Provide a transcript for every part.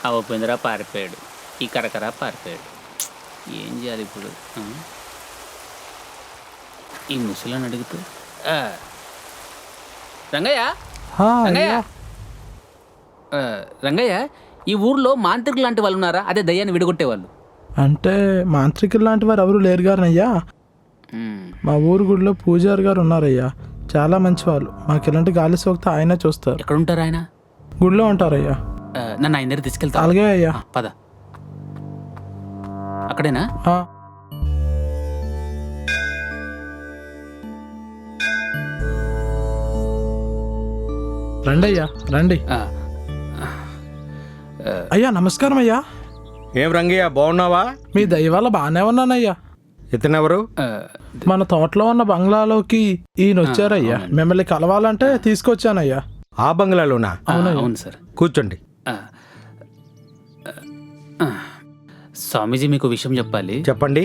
అవపోయిందిరా పారిపోయాడు, ఈ కరకరా పారిపోయాడు. ఏం చేయాలి ఇప్పుడు? ఈ ముసలని అడుగుతూ రంగయ్య రంగయ్య రంగయ్య, ఈ ఊర్లో మాంత్రికులు లాంటి వాళ్ళు ఉన్నారా? అదే దయ్యాన్ని విడగొట్టేవాళ్ళు. అంటే మాంత్రికులు లాంటి వారు ఎవరు లేరు గారనయ్యా. మా ఊరు గుడిలో పూజారి గారు ఉన్నారయ్యా, చాలా మంచి వాళ్ళు. మాకు ఇలాంటి గాలి సోకితే ఆయన చూస్తారు. ఎక్కడ ఉంటారు ఆయన? గుడిలో ఉంటారయ్యా. నన్ను ఆయన దగ్గర తీసుకెళ్తా. అలాగే అయ్యా. పద. అక్కడేనా? రండి అయ్యా, రండి. అయ్యా నమస్కారం అయ్యా. ఏం రంగయ్య, బాగున్నావా? మీ దయ వల్ల బాగానే ఉన్నానయ్యా. ఇతనెవరు? మన తోటలో ఉన్న బంగ్లాలోకి ఈయన వచ్చారయ్యా. మిమ్మల్ని కలవాలంటే తీసుకొచ్చానయ్యా. ఆ బంగ్లాలోనా? అవును సార్. కూర్చోండి. స్వామీజీ, మీకు విషయం చెప్పాలి. చెప్పండి.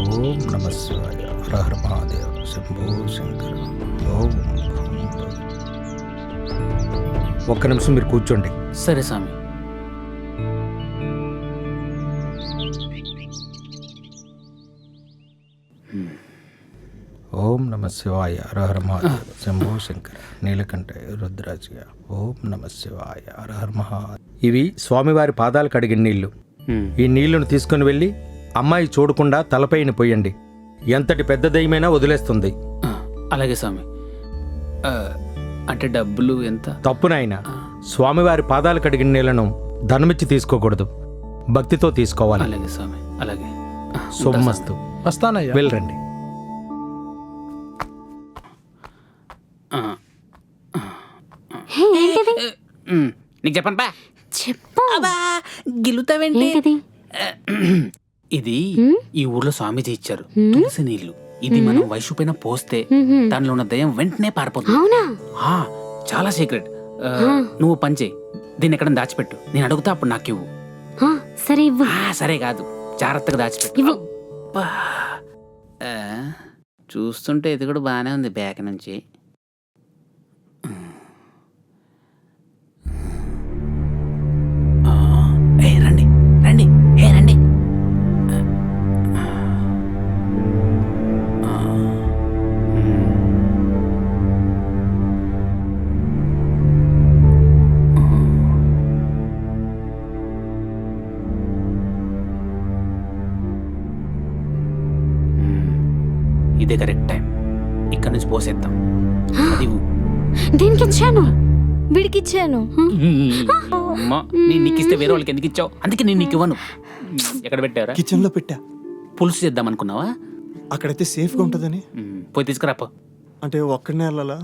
ఓం నమ శివాయ, హర హర మహాదేవ, శంభో శంకర. ఒక్క నిమిషం మీరు కూర్చోండి. సరే స్వామి. ఓం నమ శివాయ, హర హర మహాదేవ, శంభో శంకర, నీలకంఠ రుద్రాజయ. ఓం నమ శివాయ, హర హర మహాదేవ. ఇవి స్వామివారి పాదాలు కడిగిన నీళ్లు. ఈ నీళ్లను తీసుకుని వెళ్ళి అమ్మాయి చూడకుండా తలపైన పోయండి. ఎంతటి పెద్ద దయ్యమైనా వదిలేస్తుంది. అలాగే స్వామి. అంటే డబ్బులు ఎంత? తప్పునైనా స్వామివారి పాదాలు కడిగిన నీళ్లను ధనమిచ్చి తీసుకోకూడదు, భక్తితో తీసుకోవాలి. అలాగే స్వామి, అలాగే. శుభమస్తు. వస్తానయ్యా. వెళ్ళరండి. నీకు చెప్పను పా. చెప్పు. గిలుతావేంటి? ఇది ఈ ఊర్లో స్వామీజీ ఇచ్చారు, తులసి నీళ్లు. ఇది మనం వయసు పైన పోస్తే దానిలో ఉన్న దయ్యం వెంటనే పారిపోతుంది. చాలా సీక్రెట్. నువ్వు పంచే, దీన్ని ఎక్కడ దాచిపెట్టు. నేను అడుగుతా, అప్పుడు నాకు ఇవ్వు. సరే ఇవ్వు. సరే కాదు, జాగ్రత్తగా దాచిపెట్టు. ఇవ్వు. చూస్తుంటే ఇది కూడా బాగానే ఉంది బ్యాక్ నుంచి. రండి రండి, రండి. ఇదే కరెక్ట్ టైం. ఇక్కడ నుంచి పోసేద్దాం. దీనికి ఇచ్చాను, వీడికి ఇచ్చాను. నీకు ఇస్తే వేరే వాళ్ళకి ఎందుకు ఇచ్చావు? అందుకే నేను నీకు ఇవ్వను. ఎక్కడ పెట్టారా? కిచెన్ లో పెట్టా. పులుసు చేద్దాం అనుకున్నావా? అక్కడైతే సేఫ్ గా ఉంటదని. పోయి తీసుకురాపో. అంటే ఒక్కడనే వెళ్ళాలా?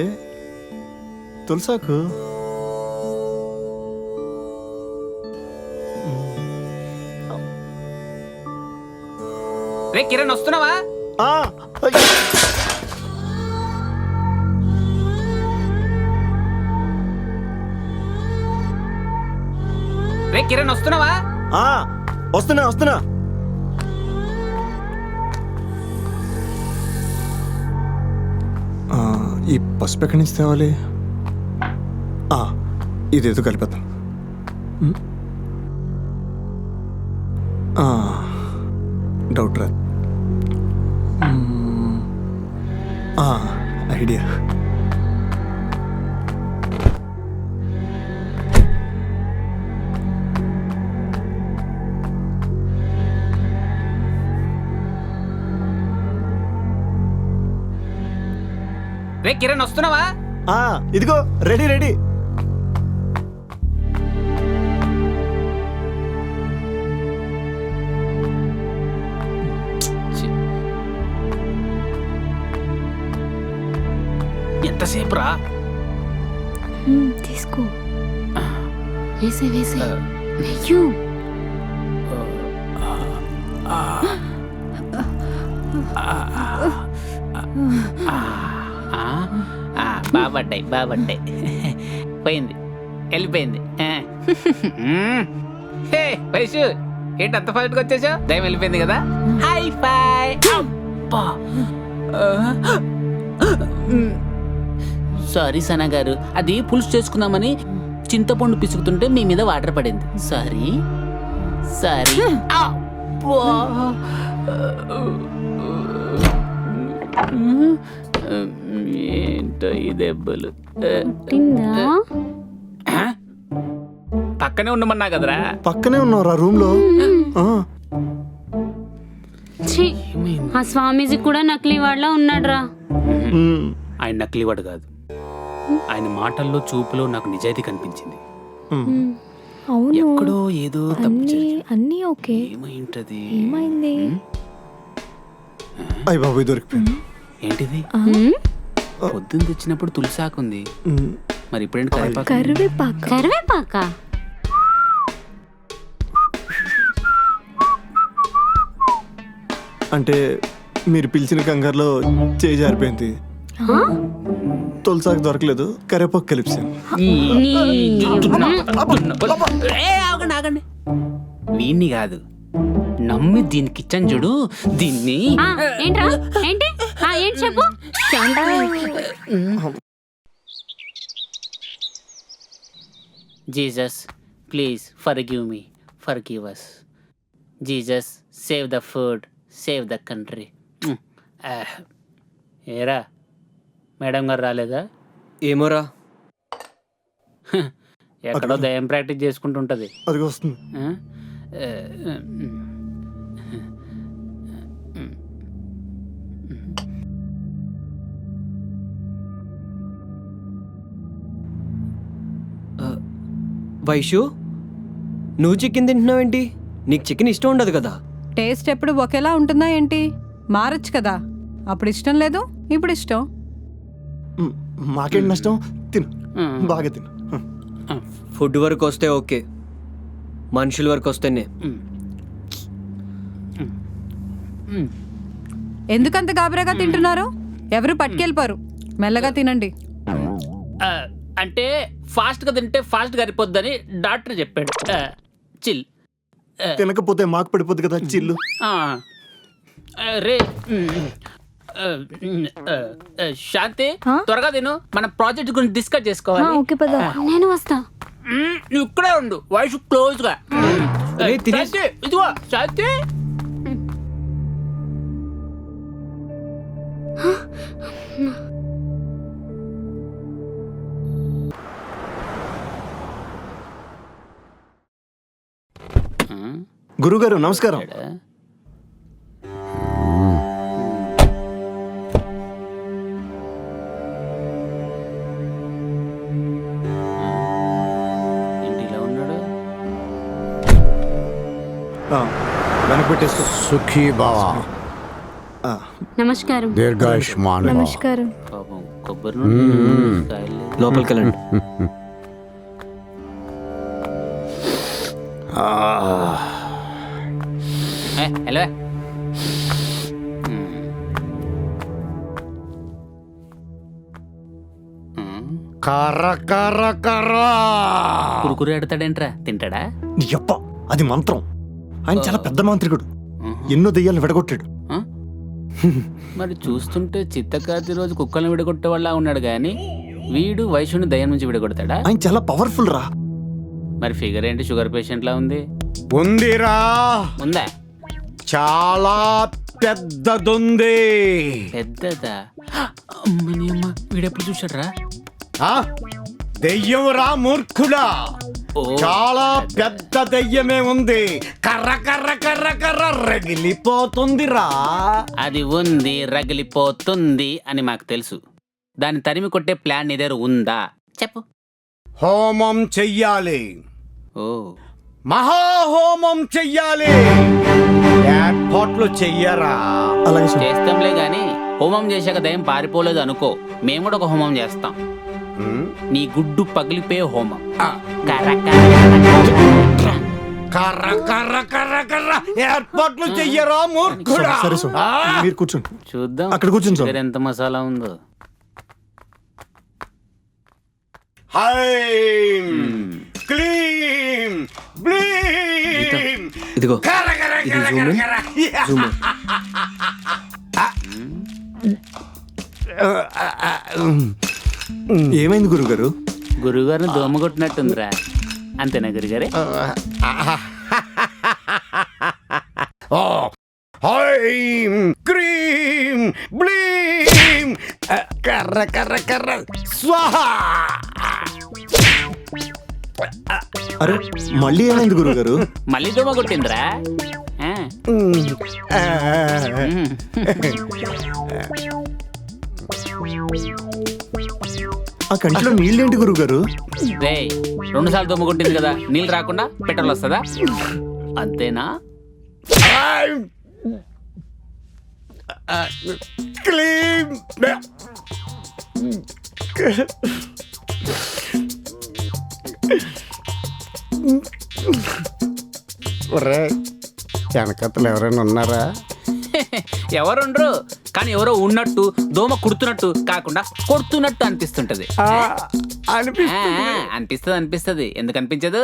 ఏ తులసాకు రే కిరణ్, వస్తున్నావా? రే కిరణ్, వస్తున్నావా? వస్తున్నా వస్తున్నా. ఈ పసుపు ఎక్కడి నుంచి తేవాలి? ఇదేదో కలిపేద్దాం. డౌట్ రా. ఐడియా. రే కిరణ్, వస్తున్నావా? ఇదిగో రెడీ రెడీ. ఎంతసేపు రా? తీసుకో. వేసే వేసే వెయ్యు. పడ్డాయి బాగా పడ్డాయి. పోయింది, వెళ్ళిపోయింది. హే వైషు, ఏంటి అంత ఫాస్ట్గా వచ్చేసావు? దయ్యం వెళ్ళిపోయింది కదా. హై ఫై. అబ్బా. సారీ సనా గారు, అది పులుసు చేసుకుందామని చింతపండు పిసుకుతుంటే మీ మీద వాటర్ పడింది. Sorry sorry. ఏంటో ఈ దెబ్బలు. తిందా? పక్కనే ఉండమన్నా కదరా. పక్కనే ఉన్నావురా రూమ్ లో. ఆ, ఛీ, ఆ స్వామీజీ కూడా నకిలీ వాళ్ళ ఉన్నాడ్రా. ఉమ్, ఆయన నకిలీవాడు కాదు. ఆయన మాటల్లో చూపులో నాకు నిజాయితీ కనిపించింది. ఉమ్. అవును, ఎక్కడో ఏదో తప్పు జరిగింది. అన్నీ ఓకే. ఏమైంటది? ఏమైంది? అయ్య బాబు దొరికిపోయింది. ఏంటిది? పొద్దున్న తెచ్చినప్పుడు తులసాకుంది, ఉమ్, మరి ఇప్పుడేంటి కరివేపాకు? కరివేపాకు. కరివేపాక? అంటే మీరు పిలిచిన కంగారులో చేయి జారిపోయింది. తులసాకు దొరకలేదు, కరివేపాకు కలిపాను. ఆగండి ఆగండి, వీణ్ణి కాదు నమ్మి దీనికి ఇచ్చాను చూడు, దీన్ని. ఏంట్రా? ఏంటి? ఏంటి చెప్పు. Jesus please forgive me, forgive us. Jesus save the food, save the country. ఏరా మేడం గారు రాలేదా? ఏమోరా, ఎక్కడో దయ్యం ప్రాక్టీస్ చేసుకుంటుంటది. అది వస్తుంది. వైషు నువ్వు చికెన్ తింటున్నావేంటి? నీకు చికెన్ ఇష్టం ఉండదు కదా. టేస్ట్ ఎప్పుడు ఒకేలా ఉంటుందా ఏంటి? మారచ్చు కదా. అప్పుడు ఇష్టం లేదు, ఇప్పుడు ఇష్టం. ఉమ్, మాకేంటి నష్టం? తిను, బాగా తిను. ఫుడ్ వరకు వస్తే ఓకే, మనుషుల వరకు వస్తేనే. ఎందుకంత గాబరాగా తింటున్నారు? ఎవరు పట్టుకెళ్ళిపోరు, మెల్లగా తినండి. అంటే ఫాస్ట్ గా తింటే ఫాస్ట్ గా అరిపోద్దని డాక్టర్ చెప్పాడు. చిల్. తినకపోతే మాకు పడిపోద్ది కదా చిల్లు. రే శాంతి, త్వరగా తిను, మన ప్రాజెక్ట్ గురించి డిస్కస్ చేసుకోవాలి. ఓకే పద. నేను వస్తా. నువ్వు ఇక్కడే ఉండు, వాయిస్ క్లోజ్ గా. రే, తినేసి- శాంతి, ఇదిగో శాంతి. గురుగారు నమస్కారం. ఏంటి ఇలా ఉన్నాడు? వెనక్కి పెట్టేసుకో. సుఖీ బావా, నమస్కారం. దీర్ఘాయుష్మాన్ భవ. నమస్కారం. పాపం కొబ్బరి నూనె కాయలు లేదు. లోపలికి వెళ్ళండి. హలో. కర్ర కర్ర కర్ర. కురుకురు ఆడతాడేంట్రా? తింటాడా? నీ యప్ప, అది మంత్రం. ఆయన చాలా పెద్ద మాంత్రికుడు, ఎన్నో దెయ్యాలను విడగొట్టాడు. మరి చూస్తుంటే చిత్తకాతి రోజు కుక్కలను విడగొట్టే వాళ్ళ ఉన్నాడు గాని వీడు వైశ్యుని దయ్యం నుంచి విడగొడతాడా? ఆయన చాలా పవర్ఫుల్ రా. మరి ఫిగర్ ఏంటి? షుగర్ పేషెంట్ లా ఉంది. ఉందిరా, ఉందా? చాలా పెద్దదుంది. పెద్దదా? అమ్మని అమ్మ, వీడెప్పుడు చూసాడ్రా? ఆ? దెయ్యం రా మూర్ఖుడా, ఓ, చాలా పెద్ద దెయ్యమే ఉంది. కర్ర కర్ర కర్ర కర్ర రగిలిపోతుందిరా. అది ఉంది, రగిలిపోతుంది అని మాకు తెలుసు. దాన్ని తరిమి కొట్టే ప్లాన్ నీ దగ్గర ఉందా? చెప్పు. హోమం చెయ్యాలి, ఓ, మహాహోమం చెయ్యాలి. ఏర్పాట్లు చెయ్యరా. అలాగే సార్. చేస్తాంలే గాని హోమం చేశాక దయ్యం పారిపోలేదు అనుకో, మేము కూడా ఒక హోమం చేస్తాం. నీ గుడ్డు పగిలిపోయే హోమం. కర్ర కర్ర. కర్ర కర్ర కర్ర కర్ర ఏర్పాట్లు చెయ్యరా మూర్ఖుడా. సరే సార్, ఆ? మీరు కూర్చోండి. చూద్దాం అక్కడ కూర్చోండి సార్. ఎంత మసాలా ఉందో. హైం క్లీం బ్లీం ఇదిగో కర కర ఇది కర zoom in, కర. zoom in. ఏమైంది గురుగారు? గురువుగారిని దోమ కొట్టినట్టుందిరా. అంతేనా గురుగారే? హైం క్రీం బ్లీం కర్ర కర్ర కర్ర స్వాహ. అరే మళ్ళీ ఏమైంది గురుగారు? మళ్ళీ దోమ కొట్టిందిరా. ఆ. ఆ కంటిలో నీళ్ళేంటి గురుగారు? రేయ్ 2 సార్లు దోమ కొట్టింది కదా, నీళ్ళు రాకుండా పెట్రోల్ వస్తుందా? అంతేనా? క్లీం వెనకతలు ఎవరైనా ఉన్నారా? ఎవరుండ్రు, కానీ ఎవరో ఉన్నట్టు దోమ కుడుతున్నట్టు కాకుండా కొడుతున్నట్టు అనిపిస్తుంటది. అనిపిస్తుంది అనిపిస్తుంది. ఎందుకు అనిపించదు?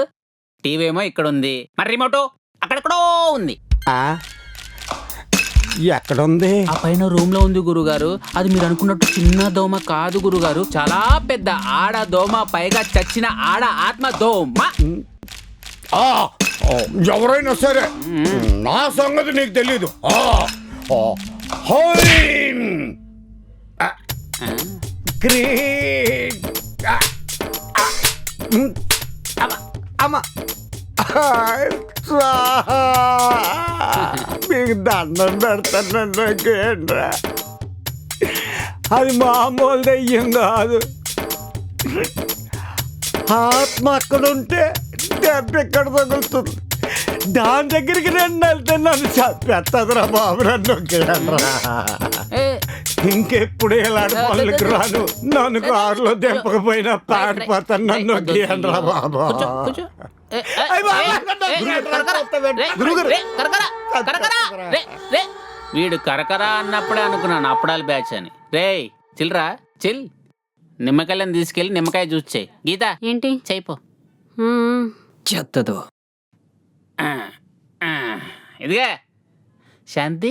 టీవీ ఏమో ఇక్కడ ఉంది, మరి రిమోట్ అక్కడెక్కడో ఉంది. ఎక్కడుంది? ఆ పైన రూమ్ లో ఉంది గురుగారు. అది మీరు అనుకున్నట్టు చిన్న దోమ కాదు గురుగారు, చాలా పెద్ద ఆడ దోమ, పైగా చచ్చిన ఆడ ఆత్మ దోమ. ఎవరైనా సరే నా సంగతి నీకు తెలీదు. మీకు దండం పెడతాను. అది మామూలు దెయ్యం కాదు. ఆత్మ అక్కడ ఉంటే దెబ్బ ఎక్కడ తగులుతుంది. దాని దగ్గరికి రెండు వెళ్తే నన్ను చంపేస్తుందిరా బాబు. నన్ను ఇంకెప్పుడు ఇలాంటి పనులకు రాను. నన్ను కారులో దింపకపోయినా పాడిపోతాను. నన్ను గీయండ్రా బాబా. వీడు కరకరా అన్నప్పుడే అనుకున్నాను అప్పడాల బ్యాచ్ అని. రేయ్ చిల్రా చిల్. నిమ్మకాయలను తీసుకెళ్లి నిమ్మకాయ జ్యూస్ చేయి. గీత ఏంటి? చేయిపో. చెత్తదో. ఇదిగా శాంతి,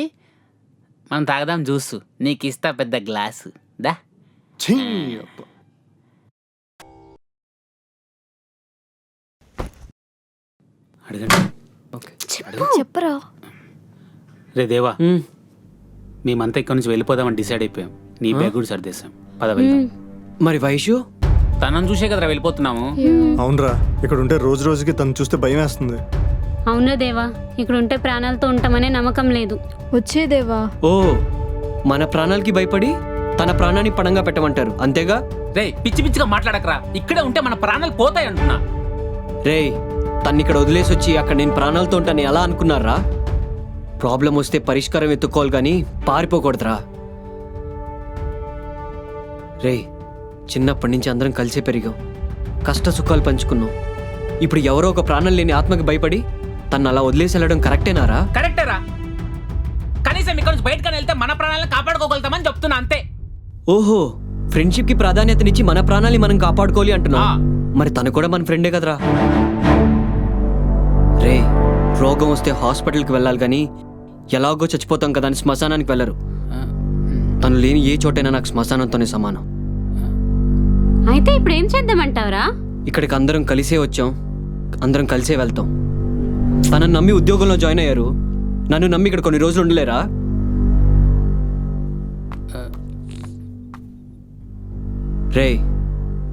మనం తాగదాం జ్యూస్. నీకు ఇస్తా పెద్ద గ్లాసు. దా అడగండి. చెప్పరా? రే దేవా, మేమంతా ఇక్కడ నుంచి వెళ్ళిపోదామని డిసైడ్ అయిపోయాం. నీ బ్యాగ్ కూడా సర్దేశాం. పద వెళ్దాం. మరి వైషు? తనని చూసే కదరా వెళ్ళిపోతున్నాము. అవునరా, ఇక్కడ ఉంటే రోజు రోజుకి తను చూస్తే భయం వేస్తుంది. అవునా దేవా, ఇక్కడ ఉంటే ప్రాణాలతో ఉంటామనే నమ్మకం లేదు. వచ్చేదేవా. ఓ, మన ప్రాణాలకి భయపడి తన ప్రాణాన్ని పణంగా పెట్టమంటారు అంతేగా? రే పిచ్చి పిచ్చిగా మాట్లాడకరా. ఇక్కడే ఉంటే మన ప్రాణాలు పోతాయి అంటున్నా. రే తన్ని ఇక్కడ వదిలేసి వచ్చి అక్కడ నేను ప్రాణాలతో ఉంటాను ఎలా అనుకున్నారా? ప్రాబ్లం వస్తే పరిష్కారం ఎత్తుకోవాలి కానీ పారిపోకూడదురా. రే చిన్నప్పటి నుంచి అందరం కలిసే పెరిగాం, కష్ట సుఖాలు పంచుకున్నాం. ఇప్పుడు ఎవరో ఒక ప్రాణం లేని ఆత్మకి భయపడి తను అలా వదిలేసి వెళ్ళడం కరెక్టేనారా? కరెక్టేరా. కనీసం ఇక్కడ నుంచి బయటకు వెళ్తే మన ప్రాణాలను కాపాడుకోగలుగుతామని చెప్తున్నా అంతే. ఓహో, ఫ్రెండ్షిప్ కి ప్రాధాన్యతనిచ్చి మన ప్రాణాలని మనం కాపాడుకోవాలి అంటున్నా. మరి తను కూడా మన ఫ్రెండే కదరా. రే రోగం వస్తే హాస్పిటల్కి వెళ్ళాలి కానీ ఎలాగో చచ్చిపోతాం కదా అని శ్మశానానికి వెళ్ళరు. తను లేని ఏ చోటైనా నాకు శ్మశానంతోనే సమానం. అయితే ఇప్పుడు ఏం చేద్దామంటావరా? ఇక్కడికి అందరం కలిసే వచ్చాం, అందరం కలిసే వెళ్తాం. తనని నమ్మి ఉద్యోగంలో జాయిన్ అయ్యారు, నన్ను నమ్మి ఇక్కడ కొన్ని రోజులు ఉండలేరా? రే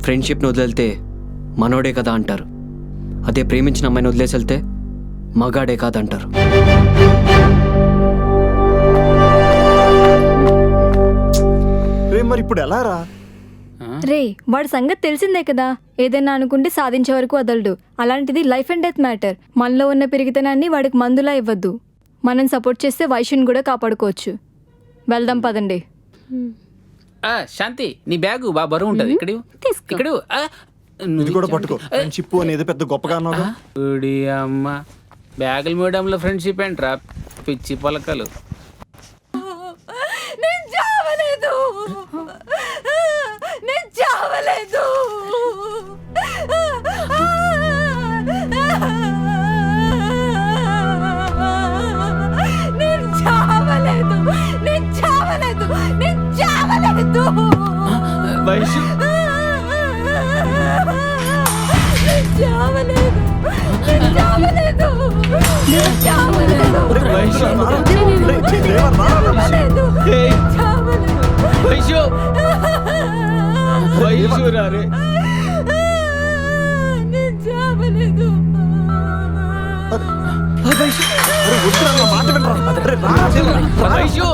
ఫ్రెండ్షిప్ని వదిలేళ్తే మనోడే కదా అంటారు, అదే ప్రేమించిన అమ్మాయిని వదిలేసి వెళ్తే మగాడే కాదంటారు. మరి ఇప్పుడు ఎలా రా? రే వాడి సంగతి తెలిసిందే కదా. ఏదైనా అనుకుంటే సాధించే వరకు వదలడు. అలాంటిది లైఫ్ అండ్ డెత్ మ్యాటర్. మనలో ఉన్న పెరిగితనాన్ని వాడికి మందులా ఇవ్వద్దు. మనం సపోర్ట్ చేస్తే వైష్యుని కూడా కాపాడుకోవచ్చు. వెళ్దాం పదండి. శాంతి, నీ బ్యాగు బాగా బరువు ఉంటుంది. ఇక్కడ ఇక్కడ ఇది కూడా పట్టుకో. ఫ్రెండ్షిప్ అనేది పెద్ద గొప్పగా అన్నావు. అమ్మ బ్యాగుల మీడియంలో ఫ్రెండ్షిప్ ఏంట్రా పిచ్చి పలకలు. నేను చావలేదు. వైషు వైషు ఏయ్, వైషు వైషు రారే మాట వినరా? అరే, రా, రా, రా. వైషు